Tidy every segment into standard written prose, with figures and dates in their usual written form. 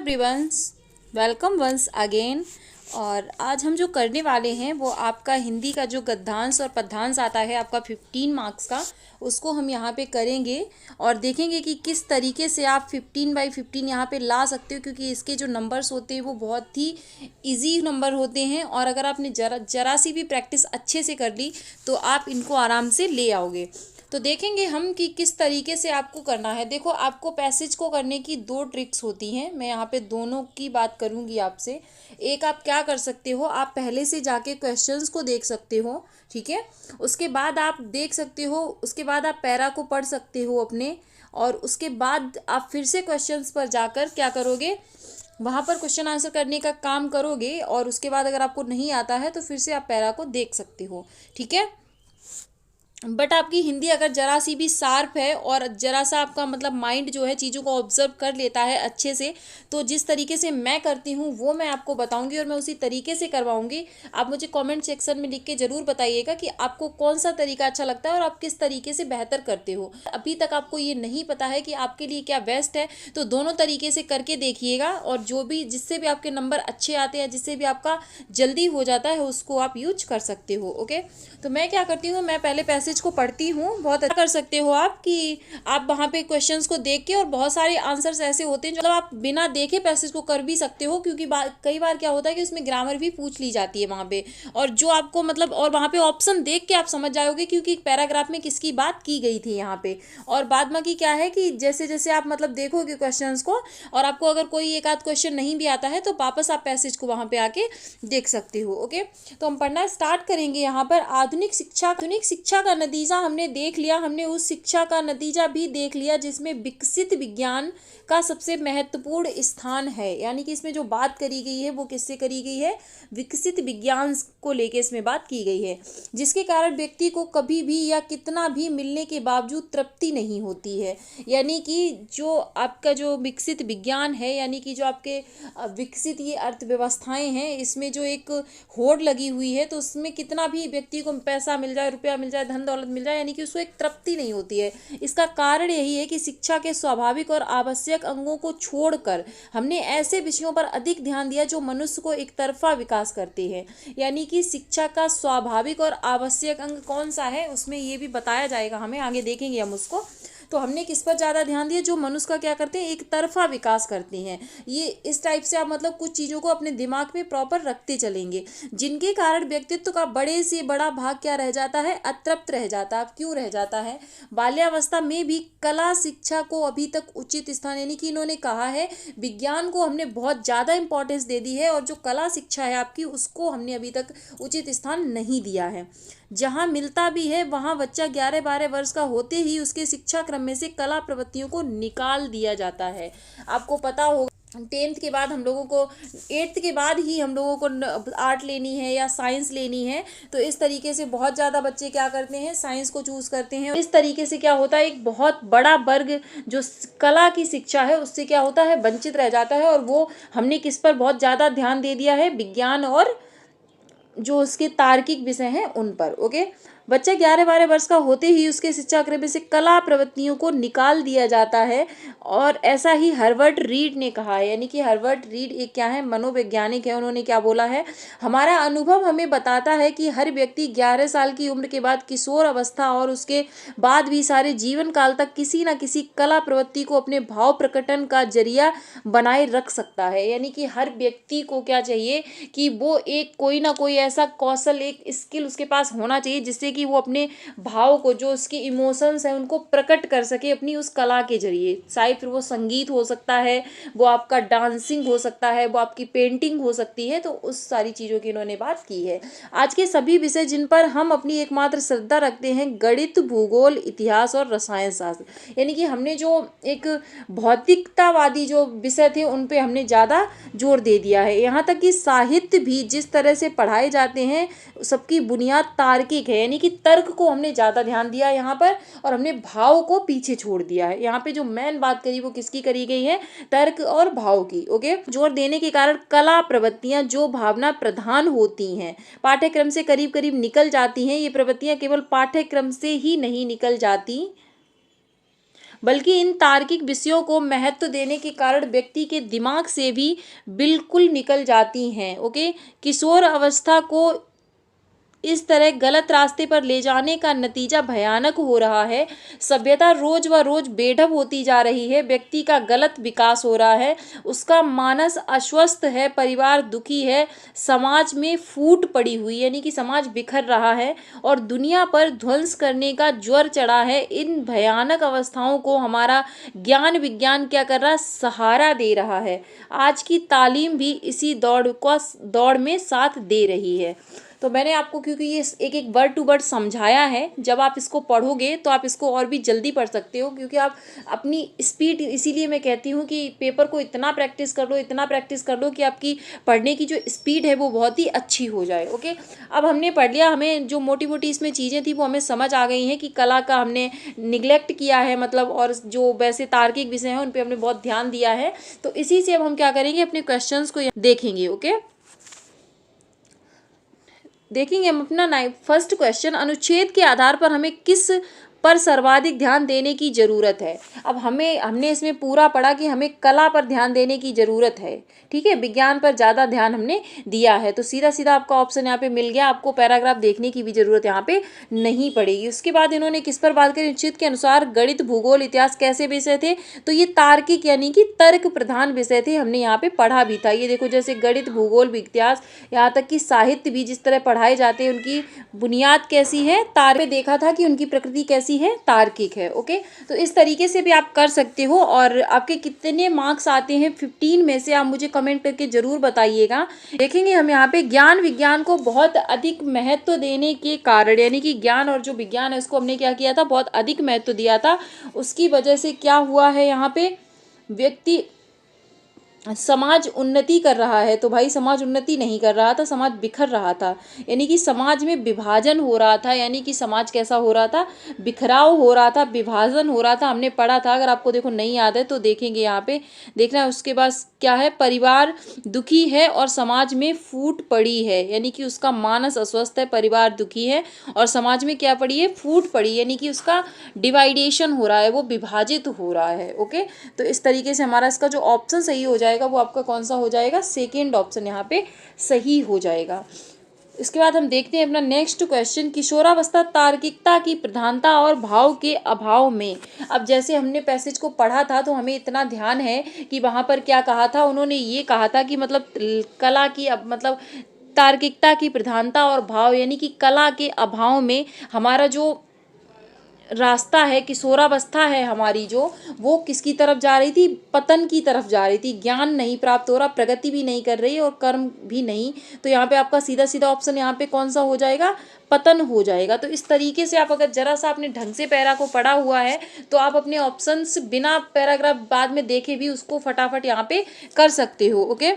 Everyone, welcome once again. और आज हम जो करने वाले हैं वो आपका हिंदी का जो गद्यांश और पद्यांश आता है आपका 15 मार्क्स का, उसको हम यहाँ पे करेंगे और देखेंगे कि किस तरीके से आप 15/15 यहाँ पे ला सकते हो, क्योंकि इसके जो नंबर्स होते हैं वो बहुत ही इजी नंबर होते हैं और अगर आपने जरा सी भी प्रैक्टिस अच्छे से कर ली तो आप इनको आराम से ले आओगे। तो देखेंगे हम कि किस तरीके से आपको करना है। देखो, आपको पैसेज को करने की दो ट्रिक्स होती हैं, मैं यहाँ पे दोनों की बात करूँगी आपसे। एक, आप क्या कर सकते हो, आप पहले से जाके क्वेश्चंस को देख सकते हो, ठीक है। उसके बाद आप देख सकते हो, उसके बाद आप पैरा को पढ़ सकते हो अपने, और उसके बाद आप फिर से क्वेश्चंस पर जाकर क्या करोगे, वहाँ पर क्वेश्चन आंसर करने का काम करोगे। और उसके बाद अगर आपको नहीं आता है तो फिर से आप पैरा को देख सकते हो, ठीक है। बट आपकी हिंदी अगर जरा सी भी शार्प है और जरा सा आपका मतलब माइंड जो है चीज़ों को ऑब्जर्व कर लेता है अच्छे से, तो जिस तरीके से मैं करती हूँ वो मैं आपको बताऊंगी और मैं उसी तरीके से करवाऊंगी। आप मुझे कमेंट सेक्शन में लिख के ज़रूर बताइएगा कि आपको कौन सा तरीका अच्छा लगता है और आप किस तरीके से बेहतर करते हो। अभी तक आपको ये नहीं पता है कि आपके लिए क्या बेस्ट है, तो दोनों तरीके से करके देखिएगा और जो भी जिससे भी आपके नंबर अच्छे आते हैं, जिससे भी आपका जल्दी हो जाता है, उसको आप यूज कर सकते हो। ओके, तो मैं क्या करती हूँ, मैं पहले पैसेज को पढ़ती हूँ। बहुत अच्छा कर सकते हो आप कि आप वहाँ पे क्वेश्चंस को देख के, और बहुत सारे आंसर्स ऐसे होते हैं जो आप बिना देखे पैसेज को कर भी सकते हो, क्योंकि कई बार क्या होता है कि उसमें ग्रामर भी पूछ ली जाती है वहाँ पे, और जो आपको मतलब और वहाँ पे ऑप्शन देख के आप समझ जाओगे क्योंकि पैराग्राफ में किसकी बात की गई थी यहाँ पे। और बाद में की क्या है कि जैसे जैसे आप मतलब देखोगे क्वेश्चंस को, और आपको अगर कोई एक आध क्वेश्चन नहीं भी आता है तो वापस आप पैसेज को वहाँ पे आके देख सकते हो। ओके, तो हम पढ़ना स्टार्ट करेंगे। यहाँ पर आधुनिक शिक्षा का नतीजा हमने देख लिया, हमने उस शिक्षा का नतीजा भी देख लिया जिसमें विकसित विज्ञान का सबसे महत्वपूर्ण स्थान है। यानी कि इसमें जो बात करी गई है वो किससे करी गई है, विकसित विज्ञान को लेके इसमें बात की गई है, जिसके कारण व्यक्ति को कभी भी या कितना भी मिलने के बावजूद तृप्ति नहीं होती है। यानी कि जो आपका जो विकसित विज्ञान है, यानी कि जो आपके विकसित ये अर्थव्यवस्थाएं हैं, इसमें जो एक होड़ लगी हुई है, तो उसमें कितना भी व्यक्ति को पैसा मिल जाए, रुपया मिल जाए, धन दौलत मिल जाए, यानी कि उसको एक तृप्ति नहीं होती है। इसका कारण यही है कि शिक्षा के स्वाभाविक और आवश्यक अंगों को छोड़कर हमने ऐसे विषयों पर अधिक ध्यान दिया जो मनुष्य को एक तरफा विकास करते हैं। यानी कि शिक्षा का स्वाभाविक और आवश्यक अंग कौन सा है, उसमें ये भी बताया जाएगा, हमें आगे देखेंगे हम उसको। तो हमने किस पर ज़्यादा ध्यान दिया, जो मनुष्य का क्या करते हैं, एक तरफा विकास करते हैं। ये इस टाइप से आप मतलब कुछ चीज़ों को अपने दिमाग में प्रॉपर रखते चलेंगे, जिनके कारण व्यक्तित्व का बड़े से बड़ा भाग क्या रह जाता है, अतृप्त रह जाता है। अब क्यों रह जाता है, बाल्यावस्था में भी कला शिक्षा को अभी तक उचित स्थान, यानी कि इन्होंने कहा है विज्ञान को हमने बहुत ज़्यादा इंपॉर्टेंस दे दी है और जो कला शिक्षा है आपकी, उसको हमने अभी तक उचित स्थान नहीं दिया है। जहाँ मिलता भी है वहाँ बच्चा 11-12 वर्ष का होते ही उसके शिक्षा क्रम में से कला प्रवृत्तियों को निकाल दिया जाता है। आपको पता होगा 10th के बाद हम लोगों को, 8th के बाद ही हम लोगों को आर्ट लेनी है या साइंस लेनी है, तो इस तरीके से बहुत ज़्यादा बच्चे क्या करते हैं, साइंस को चूज़ करते हैं। इस तरीके से क्या होता है, एक बहुत बड़ा वर्ग जो कला की शिक्षा है उससे क्या होता है, वंचित रह जाता है। और वो हमने किस पर बहुत ज़्यादा ध्यान दे दिया है, विज्ञान और जो उसके तार्किक विषय हैं उन पर। ओके, बच्चा 11-12 वर्ष का होते ही उसके शिक्षा क्रम में से कला प्रवृत्तियों को निकाल दिया जाता है। और ऐसा ही हर्बर्ट रीड ने कहा है, यानी कि हर्बर्ट रीड एक क्या है, मनोवैज्ञानिक है। उन्होंने क्या बोला है, हमारा अनुभव हमें बताता है कि हर व्यक्ति 11 साल की उम्र के बाद किशोर अवस्था और उसके बाद भी सारे जीवन काल तक किसी न किसी कला प्रवृत्ति को अपने भाव प्रकटन का जरिया बनाए रख सकता है। यानी कि हर व्यक्ति को क्या चाहिए कि वो एक कोई ना कोई ऐसा कौशल, एक स्किल उसके पास होना चाहिए जिससे कि वो अपने भाव को, जो उसके इमोशंस हैं, उनको प्रकट कर सके अपनी उस कला के जरिए। चाहे फिर वो संगीत हो सकता है, वो आपका डांसिंग हो सकता है, वो आपकी पेंटिंग हो सकती है। तो उस सारी चीज़ों की इन्होंने बात की है। आज के सभी विषय जिन पर हम अपनी एकमात्र श्रद्धा रखते हैं, गणित, भूगोल, इतिहास और रसायन शास्त्र, यानी कि हमने जो एक भौतिकतावादी जो विषय थे उन पे हमने ज़्यादा जोर दे दिया है। यहाँ तक कि साहित्य भी जिस तरह से पढ़ाए जाते हैं सबकी बुनियाद तार्किक है, यानी कि तर्क को हमने ज़्यादा ध्यान दिया यहाँ पर और हमने भाव को पीछे छोड़ दिया है। यहाँ पे जो मेन बात करी वो किसकी करी गई है, तर्क और भाव की। ओके, जोर देने के कारण कला प्रवृत्तियाँ जो भावना प्रधान होती हैं पाठ्यक्रम से करीब करीब निकल जाती हैं। ये प्रवृत्तियाँ केवल पाठ्यक्रम से ही नहीं निकल जाती बल्कि इन तार्किक विषयों को महत्व देने के कारण व्यक्ति के दिमाग से भी बिल्कुल निकल जाती हैं। ओके, किशोर अवस्था को इस तरह गलत रास्ते पर ले जाने का नतीजा भयानक हो रहा है। सभ्यता रोज व रोज बेढब होती जा रही है, व्यक्ति का गलत विकास हो रहा है, उसका मानस अस्वस्थ है, परिवार दुखी है, समाज में फूट पड़ी हुई यानी कि समाज बिखर रहा है और दुनिया पर ध्वंस करने का ज्वर चढ़ा है। इन भयानक अवस्थाओं को हमारा ज्ञान विज्ञान क्या कर रहा है, सहारा दे रहा है। आज की तालीम भी इसी दौड़ में साथ दे रही है। तो मैंने आपको क्योंकि ये एक एक वर्ड टू वर्ड समझाया है, जब आप इसको पढ़ोगे तो आप इसको और भी जल्दी पढ़ सकते हो, क्योंकि आप अपनी स्पीड, इसीलिए मैं कहती हूँ कि पेपर को इतना प्रैक्टिस कर लो, इतना प्रैक्टिस कर लो कि आपकी पढ़ने की जो स्पीड है वो बहुत ही अच्छी हो जाए। ओके, अब हमने पढ़ लिया, हमें जो मोटी मोटी इसमें चीज़ें थी वो हमें समझ आ गई हैं कि कला का हमने निगलेक्ट किया है, मतलब, और जो वैसे तार्किक विषय हैं उन पर हमने बहुत ध्यान दिया है। तो इसी से अब हम क्या करेंगे, अपने क्वेश्चंस को देखेंगे। ओके, देखेंगे हम अपना फर्स्ट क्वेश्चन, अनुच्छेद के आधार पर हमें किस पर सर्वाधिक ध्यान देने की ज़रूरत है। अब हमने इसमें पूरा पढ़ा कि हमें कला पर ध्यान देने की ज़रूरत है, ठीक है, विज्ञान पर ज़्यादा ध्यान हमने दिया है। तो सीधा सीधा आपका ऑप्शन यहाँ पे मिल गया, आपको पैराग्राफ देखने की भी ज़रूरत यहाँ पे नहीं पड़ेगी। उसके बाद इन्होंने किस पर बात करी, निश्चित के अनुसार गणित, भूगोल, इतिहास कैसे विषय थे, तो ये तार्किक यानी कि तर्क प्रधान विषय थे, हमने यहाँ पे पढ़ा भी था। ये देखो, जैसे गणित, भूगोल, इतिहास, यहाँ तक कि साहित्य भी जिस तरह पढ़ाए जाते हैं, उनकी बुनियाद कैसी है, तार्क में देखा था कि उनकी प्रकृति कैसी है, तार्किक है। ओके, तो इस तरीके से भी आप कर सकते हो। और आपके कितने मार्क्स आते हैं 15 में से, आप मुझे कमेंट करके जरूर बताइएगा। देखेंगे हम यहाँ पे ज्ञान विज्ञान को बहुत अधिक महत्व देने के कारण, यानी कि ज्ञान और जो विज्ञान है उसको हमने क्या किया था, बहुत अधिक महत्व दिया था। उसकी वजह से क्या हुआ है, यहाँ पे व्यक्ति समाज उन्नति कर रहा है, तो भाई समाज उन्नति नहीं कर रहा था, समाज बिखर रहा था, यानी कि समाज में विभाजन हो रहा था, यानी कि समाज कैसा हो रहा था, बिखराव हो रहा था, विभाजन हो रहा था, हमने पढ़ा था। अगर आपको देखो नहीं याद है तो देखेंगे, यहाँ पे देखना है। उसके बाद क्या है, परिवार दुखी है और समाज में फूट पड़ी है, यानी कि उसका मानस अस्वस्थ है, परिवार दुखी है और समाज में क्या पड़ी है, फूट पड़ी, यानी कि उसका डिवाइडेशन हो रहा है, वो विभाजित हो रहा है। ओके, तो इस तरीके से हमारा इसका जो ऑप्शन सही हो जाएगा वो आपका कौन सा हो जाएगा, सेकेंड ऑप्शन यहाँ पे सही हो जाएगा। इसके बाद हम देखते हैं अपना नेक्स्ट क्वेश्चन, किशोरावस्था तार्किकता की प्रधानता और भाव के अभाव में। अब जैसे हमने पैसेज को पढ़ा था तो हमें इतना ध्यान है कि वहाँ पर क्या कहा था, उन्होंने ये कहा था कि मतलब कला की मतलब तार्किकता की प्रधानता और भाव, यानी कि कला के अभाव में हमारा जो रास्ता है, किशोरावस्था है हमारी, जो वो किसकी तरफ जा रही थी, पतन की तरफ जा रही थी। ज्ञान नहीं प्राप्त हो रहा, प्रगति भी नहीं कर रही और कर्म भी नहीं। तो यहाँ पे आपका सीधा सीधा ऑप्शन यहाँ पे कौन सा हो जाएगा, पतन हो जाएगा। तो इस तरीके से आप अगर जरा सा आपने ढंग से पैरा को पढ़ा हुआ है तो आप अपने ऑप्शंस बिना पैराग्राफ बाद में देखे भी उसको फटाफट यहाँ पे कर सकते हो। ओके,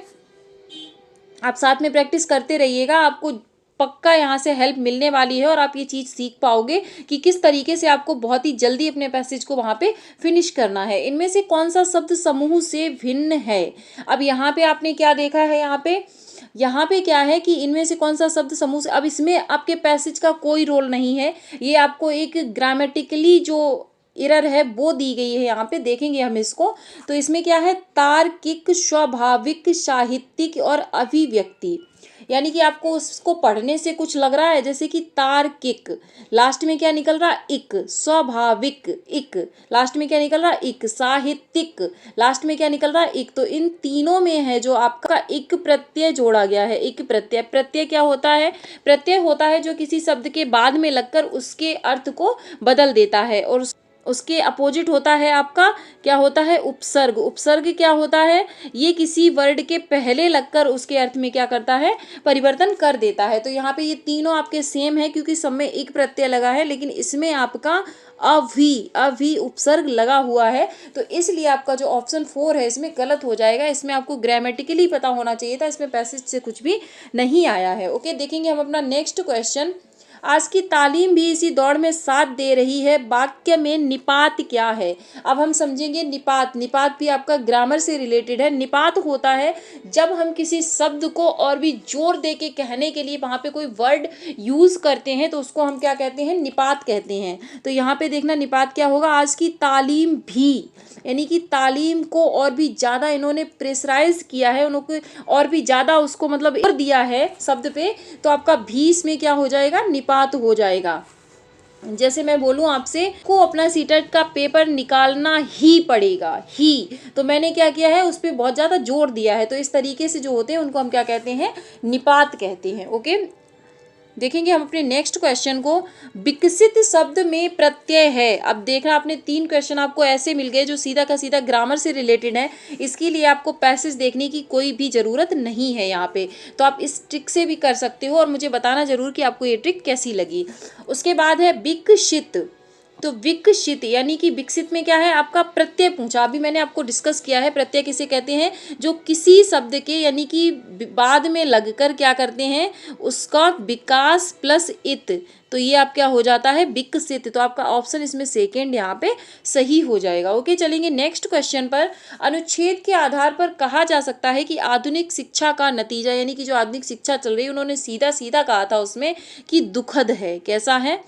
आप साथ में प्रैक्टिस करते रहिएगा, आपको पक्का यहाँ से हेल्प मिलने वाली है और आप ये चीज़ सीख पाओगे कि किस तरीके से आपको बहुत ही जल्दी अपने पैसेज को वहाँ पे फिनिश करना है। इनमें से कौन सा शब्द समूह से भिन्न है। अब यहाँ पे आपने क्या देखा है, यहाँ पे क्या है कि इनमें से कौन सा शब्द समूह से, अब इसमें आपके पैसेज का कोई रोल नहीं है, ये आपको एक ग्रामेटिकली जो एरर है वो दी गई है। यहाँ पे देखेंगे हम इसको, तो इसमें क्या है, तार्किक, स्वाभाविक, साहित्यिक और अभिव्यक्ति, यानी कि आपको उसको पढ़ने से कुछ लग रहा है जैसे कि तार्किक, लास्ट में क्या निकल रहा, इक, स्वाभाविक, इक, लास्ट में क्या निकल रहा, इक, साहित्यिक, लास्ट में क्या निकल रहा, इक। तो इन तीनों में है जो आपका इक प्रत्यय जोड़ा गया है। इक प्रत्यय, प्रत्यय क्या होता है, प्रत्यय होता है जो किसी शब्द के बाद में लगकर उसके अर्थ को बदल देता है, और उसके अपोजिट होता है आपका क्या होता है, उपसर्ग। उपसर्ग क्या होता है, ये किसी वर्ड के पहले लगकर उसके अर्थ में क्या करता है, परिवर्तन कर देता है। तो यहाँ पे ये तीनों आपके सेम है क्योंकि सब में एक प्रत्यय लगा है, लेकिन इसमें आपका अभी उपसर्ग लगा हुआ है, तो इसलिए आपका जो ऑप्शन 4 है इसमें गलत हो जाएगा। इसमें आपको ग्रामेटिकली पता होना चाहिए था, इसमें पैसेज से कुछ भी नहीं आया है। ओके, देखेंगे हम अपना नेक्स्ट क्वेश्चन, आज की तालीम भी इसी दौड़ में साथ दे रही है। वाक्य में निपात क्या है? अब हम समझेंगे निपात। निपात भी आपका ग्रामर से रिलेटेड है। निपात होता है जब हम किसी शब्द को और भी जोर दे के कहने के लिए वहाँ पे कोई वर्ड यूज़ करते हैं तो उसको हम क्या कहते हैं? निपात कहते हैं। तो यहाँ पे देखना निपात क्या होगा? आज की तालीम भी, यानी कि तालीम को और भी ज़्यादा इन्होंने प्रेशराइज किया है, उन्होंने और भी ज़्यादा उसको मतलब जोर दिया है शब्द पे, तो आपका भी इसमें क्या हो जाएगा? निपात हो जाएगा। जैसे मैं बोलूँ आपसे को अपना सीटेट का पेपर निकालना ही पड़ेगा, ही, तो मैंने क्या किया है? उस पर बहुत ज़्यादा जोर दिया है। तो इस तरीके से जो होते हैं उनको हम क्या कहते हैं? निपात कहते हैं। ओके, देखेंगे हम अपने नेक्स्ट क्वेश्चन को। विकसित शब्द में प्रत्यय है। अब देखना, आपने 3 क्वेश्चन आपको ऐसे मिल गए जो सीधा का सीधा ग्रामर से रिलेटेड है। इसके लिए आपको पैसेज देखने की कोई भी ज़रूरत नहीं है यहाँ पे, तो आप इस ट्रिक से भी कर सकते हो और मुझे बताना ज़रूर कि आपको ये ट्रिक कैसी लगी। उसके बाद है विकसित। तो विकसित यानी कि विकसित में क्या है? आपका प्रत्यय पूछा। अभी मैंने आपको डिस्कस किया है प्रत्यय किसे कहते हैं? जो किसी शब्द के यानी कि बाद में लगकर क्या करते हैं? उसका विकास प्लस इत, तो ये आप क्या हो जाता है? विकसित। तो आपका ऑप्शन इसमें सेकेंड यहाँ पे सही हो जाएगा। ओके, चलेंगे नेक्स्ट क्वेश्चन पर। अनुच्छेद के आधार पर कहा जा सकता है कि आधुनिक शिक्षा का नतीजा, यानी कि जो आधुनिक शिक्षा चल रही है उन्होंने सीधा सीधा कहा था उसमें कि दुखद है। कैसा है?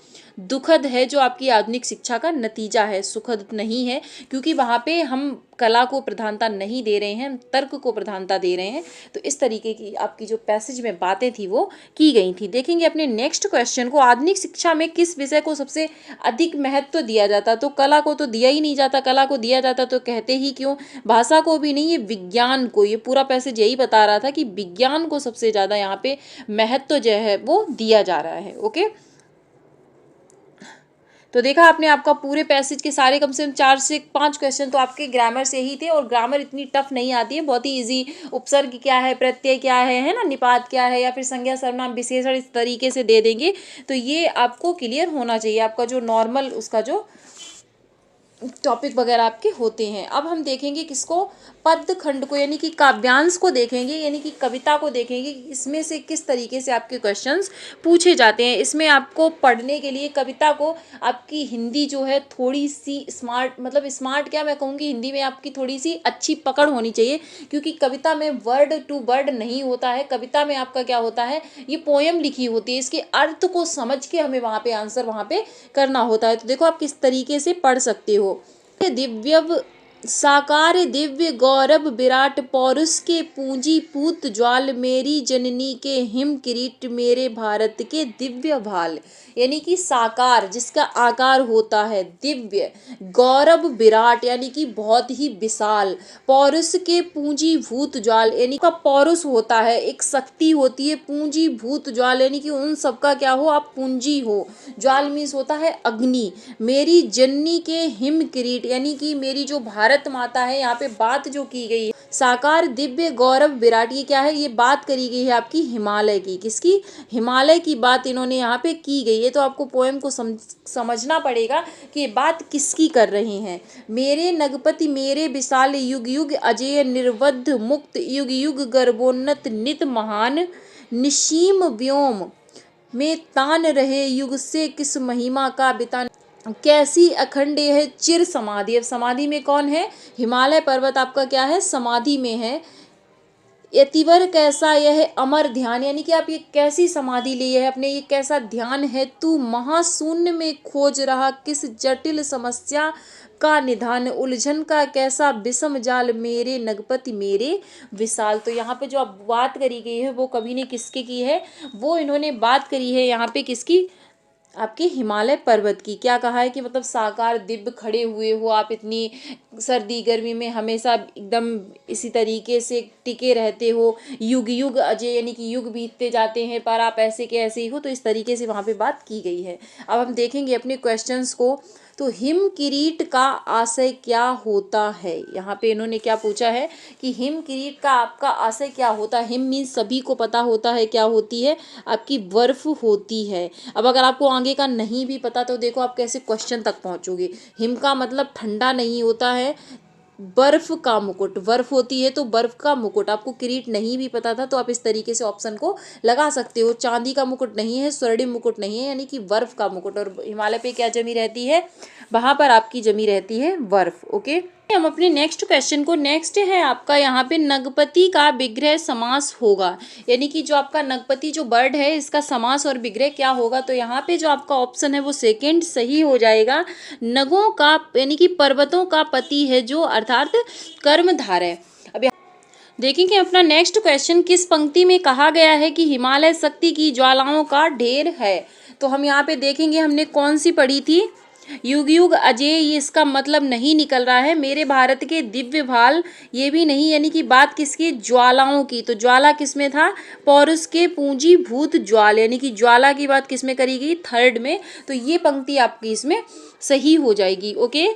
दुखद है जो आपकी आधुनिक शिक्षा का नतीजा है, सुखद नहीं है, क्योंकि वहाँ पे हम कला को प्रधानता नहीं दे रहे हैं, हम तर्क को प्रधानता दे रहे हैं। तो इस तरीके की आपकी जो पैसेज में बातें थी वो की गई थी। देखेंगे अपने नेक्स्ट क्वेश्चन को। आधुनिक शिक्षा में किस विषय को सबसे अधिक महत्व दिया जाता? तो कला को तो दिया ही नहीं जाता। कला को दिया जाता तो कहते ही क्यों? भाषा को भी नहीं, ये विज्ञान को। ये पूरा पैसेज यही बता रहा था कि विज्ञान को सबसे ज़्यादा यहाँ पे महत्व जो है वो दिया जा रहा है। ओके, तो देखा आपने, आपका पूरे पैसेज के सारे कम से कम 4 से 5 क्वेश्चन तो आपके ग्रामर से ही थे। और ग्रामर इतनी टफ नहीं आती है, बहुत ही इजी। उपसर्ग क्या है, प्रत्यय क्या है ना, निपात क्या है, या फिर संज्ञा सर्वनाम विशेषण इस तरीके से दे देंगे तो ये आपको क्लियर होना चाहिए। आपका जो नॉर्मल उसका जो टॉपिक वगैरह आपके होते हैं। अब हम देखेंगे किसको? पद खंड को, यानी कि काव्यांश को देखेंगे, यानी कि कविता को देखेंगे कि इसमें से किस तरीके से आपके क्वेश्चंस पूछे जाते हैं। इसमें आपको पढ़ने के लिए कविता को आपकी हिंदी जो है थोड़ी सी स्मार्ट, मतलब स्मार्ट क्या मैं कहूँगी, हिंदी में आपकी थोड़ी सी अच्छी पकड़ होनी चाहिए, क्योंकि कविता में वर्ड टू वर्ड नहीं होता है। कविता में आपका क्या होता है? ये पोयम लिखी होती है, इसके अर्थ को समझ के हमें वहाँ पे आंसर वहाँ पे करना होता है। तो देखो आप किस तरीके से पढ़ सकते हो। दिव्य साकार दिव्य गौरव विराट पौरुष के पूंजी पूत ज्वाल, मेरी जननी के हिम किरीट मेरे भारत के दिव्य भाल। यानी कि साकार जिसका आकार होता है, दिव्य, गौरव विराट यानी कि बहुत ही विशाल, पौरुष के पूंजी भूत ज्वाल यानी का पौरुष होता है, एक शक्ति होती है, पूंजी भूत ज्वाल यानी कि उन सबका क्या हो? आप पूंजी हो। ज्वाल मीन्स होता है अग्नि। मेरी जननी के हिम किरीट यानी कि मेरी जो भारत माता है, यहाँ पे बात जो की गई है साकार दिव्य गौरव विराट, ये क्या है? ये बात करी गई है आपकी हिमालय की। किसकी? हिमालय की बात इन्होंने यहाँ पे की गई है। तो आपको पोएम को समझना पड़ेगा कि ये बात किसकी कर रहे हैं। मेरे नगपति मेरे विशाल, युग युग अजय निर्वध मुक्त, युग युग गर्भोन्नत नित महान, निशीम व्योम में तान रहे, युग से किस महिमा का बिता, कैसी अखंड है चिर समाधि। अब समाधि में कौन है? हिमालय पर्वत आपका क्या है? समाधि में है। यतिवर कैसा यह अमर ध्यान, यानी कि आप ये कैसी समाधि ली है अपने, ये कैसा ध्यान है। तू महाशून्य में खोज रहा किस जटिल समस्या का निधान, उलझन का कैसा विषम जाल, मेरे नगपति मेरे विशाल। तो यहाँ पे जो अब बात करी गई है वो कवि ने किसके की है? वो इन्होंने बात करी है यहाँ पे किसकी? आपके हिमालय पर्वत की। क्या कहा है कि मतलब साकार दिव्य खड़े हुए हो आप, इतनी सर्दी गर्मी में हमेशा एकदम इसी तरीके से टिके रहते हो, युग युग अजय यानी कि युग बीतते जाते हैं पर आप ऐसे के ऐसे ही हो। तो इस तरीके से वहाँ पे बात की गई है। अब हम देखेंगे अपने क्वेश्चंस को। तो हिम किरीट का आशय क्या होता है? यहाँ पे इन्होंने क्या पूछा है कि हिम किरीट का आपका आशय क्या होता है? हिम मीन्स सभी को पता होता है क्या होती है? आपकी बर्फ होती है। अब अगर आपको आगे का नहीं भी पता तो देखो आप कैसे क्वेश्चन तक पहुँचोगे। हिम का मतलब ठंडा नहीं होता है, बर्फ का मुकुट, बर्फ होती है तो बर्फ का मुकुट। आपको किरीट नहीं भी पता था तो आप इस तरीके से ऑप्शन को लगा सकते हो। चांदी का मुकुट नहीं है, स्वर्णिम मुकुट नहीं है, यानी कि बर्फ का मुकुट। और हिमालय पे क्या जमी रहती है, वहाँ पर आपकी जमी रहती है बर्फ। ओके, हम अपने नेक्स्ट क्वेश्चन को, नेक्स्ट है आपका यहाँ पे नगपति का विग्रह समास होगा, यानी कि जो आपका नगपति जो बर्ड है इसका समास और विग्रह क्या होगा। तो यहाँ पे जो आपका ऑप्शन है वो सेकंड सही हो जाएगा। नगों का यानी कि पर्वतों का पति है जो, अर्थात कर्मधार है। अब देखेंगे अपना नेक्स्ट क्वेश्चन, किस पंक्ति में कहा गया है कि हिमालय शक्ति की ज्वालाओं का ढेर है। तो हम यहाँ पे देखेंगे हमने कौन सी पढ़ी थी, युग युग अजय, ये इसका मतलब नहीं निकल रहा है। मेरे भारत के दिव्य भाल, ये भी नहीं, यानी कि बात किसकी, ज्वालाओं की। तो ज्वाला किसमें था, पौरुष के पूंजी भूत ज्वाल, यानी कि ज्वाला की बात किसमें करी गई, थर्ड में। तो ये पंक्ति आपकी इसमें सही हो जाएगी। ओके,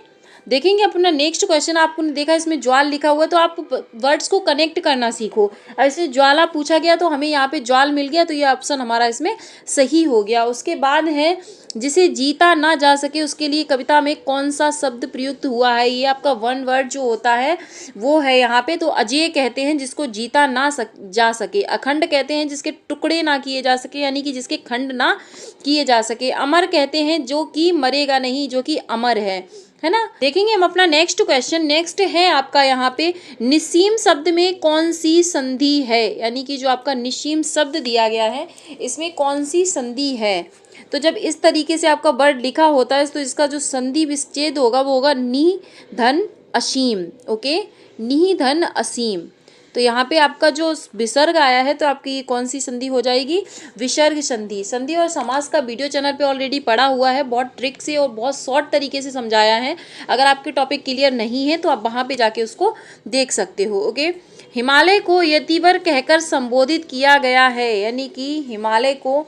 देखेंगे अपना नेक्स्ट क्वेश्चन। आपको देखा इसमें ज्वाल लिखा हुआ, तो आप वर्ड्स को कनेक्ट करना सीखो। ऐसे ज्वाला पूछा गया तो हमें यहाँ पे ज्वाल मिल गया, तो ये ऑप्शन हमारा इसमें सही हो गया। उसके बाद है, जिसे जीता ना जा सके उसके लिए कविता में कौन सा शब्द प्रयुक्त हुआ है। ये आपका वन वर्ड जो होता है वो है यहाँ पे। तो अजेय कहते हैं जिसको जीता ना जा सके, अखंड कहते हैं जिसके टुकड़े ना किए जा सके, यानी कि जिसके खंड ना किए जा सके, अमर कहते हैं जो कि मरेगा नहीं, जो कि अमर है ना। देखेंगे हम अपना नेक्स्ट क्वेश्चन। नेक्स्ट है आपका यहाँ पे, निसीम शब्द में कौन सी संधि है, यानी कि जो आपका निसीम शब्द दिया गया है इसमें कौन सी संधि है। तो जब इस तरीके से आपका वर्ड लिखा होता है तो इसका जो संधि विच्छेद होगा वो होगा नि धन असीम। ओके, नि धन असीम। तो यहाँ पे आपका जो विसर्ग आया है तो आपकी ये कौन सी संधि हो जाएगी, विसर्ग संधि। संधि और समास का वीडियो चैनल पे ऑलरेडी पड़ा हुआ है, बहुत ट्रिक से और बहुत शॉर्ट तरीके से समझाया है। अगर आपके टॉपिक क्लियर नहीं है तो आप वहाँ पे जाके उसको देख सकते हो। ओके, हिमालय को यतिवर कहकर संबोधित किया गया है, यानी कि हिमालय को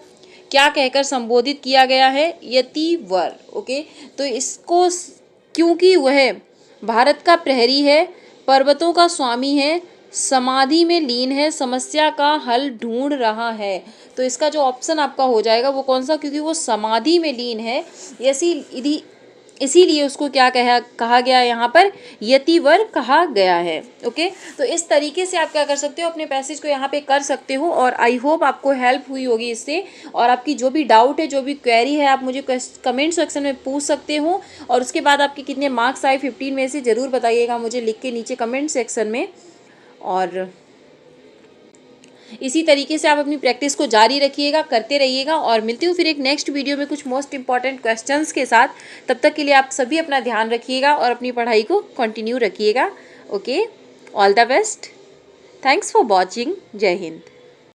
क्या कहकर संबोधित किया गया है, यतिवर। ओके, तो इसको क्योंकि वह भारत का प्रहरी है, पर्वतों का स्वामी है, समाधि में लीन है, समस्या का हल ढूंढ रहा है। तो इसका जो ऑप्शन आपका हो जाएगा वो कौन सा, क्योंकि वो समाधि में लीन है, इसीलिए उसको क्या कहा गया यहाँ पर, यतिवर कहा गया है। ओके, तो इस तरीके से आप क्या कर सकते हो, अपने पैसेज को यहाँ पे कर सकते हो। और आई होप आपको हेल्प हुई होगी इससे। और आपकी जो भी डाउट है, जो भी क्वेरी है, आप मुझे कमेंट सेक्शन में पूछ सकते हो। और उसके बाद आपके कितने मार्क्स आए 15 में से ज़रूर बताइएगा मुझे लिख के नीचे कमेंट सेक्शन में। और इसी तरीके से आप अपनी प्रैक्टिस को जारी रखिएगा, करते रहिएगा। और मिलती हूँ फिर एक नेक्स्ट वीडियो में कुछ मोस्ट इंपॉर्टेंट क्वेश्चंस के साथ। तब तक के लिए आप सभी अपना ध्यान रखिएगा और अपनी पढ़ाई को कंटिन्यू रखिएगा। Okay, all the best, thanks for watching, जय हिंद।